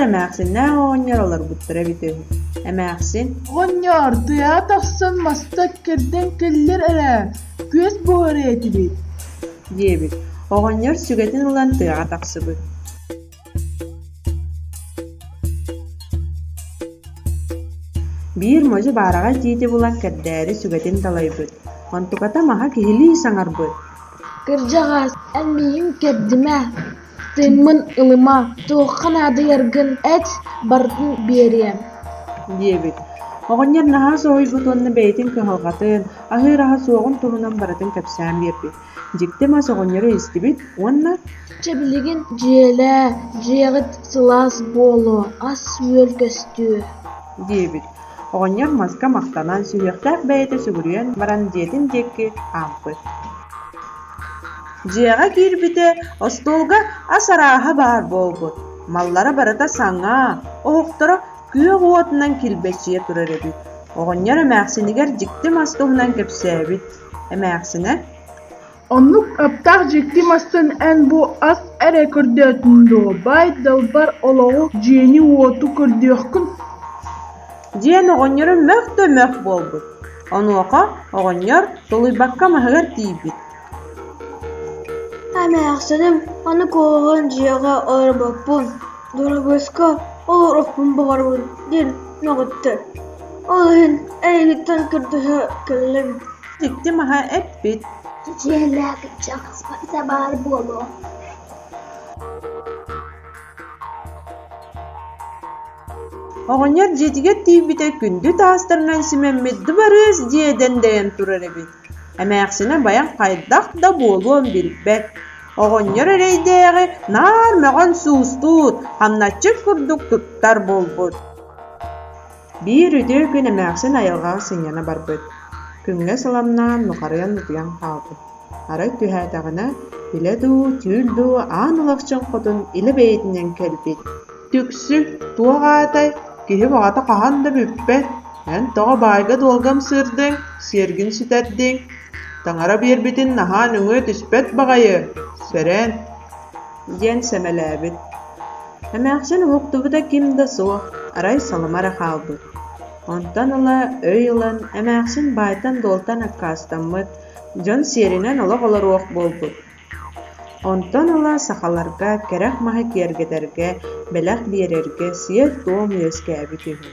эмээхсиннэ оҕонньор олар буттара битүһү. Эмээхсин Оҕонньор тыа тахсан мастак керден келлер эрэ күөс буһары этибит. диэбит. Оҕонньор сүгэтин ылан тыаҕа тахсыбыт. Биир мөжү бараҕа тиити булан кэрдээри сүгэтин талайбыт. Онтуката маха киһилии саҥарбыт. Кырдьаҕас, эн миһин кэрдимэ, тыынмын ылыма, туоххан ады яргын эт бартын биэриэм. диэбит. Оҕонньор наһаа соһуйбут уонна бэйэтин кыһалҕатын, аһыыраһа суоҕун туһунан баратын кэпсээн биэрбит. Дьикти мас оҕонньоро истибит, уонна Чэбилигин дьиэлэ, дьиэҕит сылаас буолуо, ас үөл көстүө. диэбит. Оҕонньор маска махтанан сүһүөхтээх бэйэтэ сүгүрүйэн баран диэтин диэкки аампыт. Дьиэҕэ киирбитэ остуолга ас арааһа баар буолбут. Маллара барыта саҥаа, оһохторо күөҕ уотунан килбэччиэ турар эбит. Оҕонньор эмээхсинигэр дьикти мас туһунан кэпсээбит. Эмээхсинэ Оннук аптах жикти мастан эн бу ас эре көрдөтүн дуо. Бай далбар олоҕу дьиэни уоту көрдөөхкүн. диэн оҕонньоро мөхтө мөх буолбут. Онуоха оҕонньор тулуйбакка маһыгар тиийбит. Эмээхсиним аны кооҕун дьиэҕэ олорбоппун, дурабыска олорохпун баҕарбын диэн нөҕүттэ. Ол иһин эйигиттэн кырдыһа кэллэм. Дьикти маһа эппит. Дьиэлээги чаҕыспайса баар буолуо. Оҕонньор дьиэтигэ тиийбитэ күндү таастарынан симэммит дыбарыас диэдэн дэйэн турар эбит. Эмээхсинэ баян хайдах да буолуон билбэт. Оҕонньор эрэйдээҕи наар möҕөн суустуут, хамначчык курдук туттар буолбут. Биир үтүө күн эмээхсин айылҕаҕа сыҥьана барбыт. Күҥҥэ саламнаан нухарыйан нутуян хаалбыт. Арай түһээтэҕинэ билэ дуу, түүл дуу аан ылахчын хотун илэ бэйэтинэн кэлбит. Түксү, туоҕаатай, киһи баҕата хаһан да бүппэт. Эн тоҕо баайга дуолгам сыырдыҥ, сиэргин сүтэрдиҥ. Таҥара биэрбитин наһаа нүҥүө түспэт баҕайы, сөрэн диэн сэмэлээбит. Эмээхсин уһуктубута ким да суох, арай салымара хаалбыт. Онтон ыла өй ылан эмээхсин баайтан дуолтан аккаастаммыт, дьон сиэринэн олох олоруох буолбут. Онтон ыла сахаларга, кэрэх маһа киэргэтэргэ, бэлэх биэрэргэ сиэр туом үөскээбит үһү.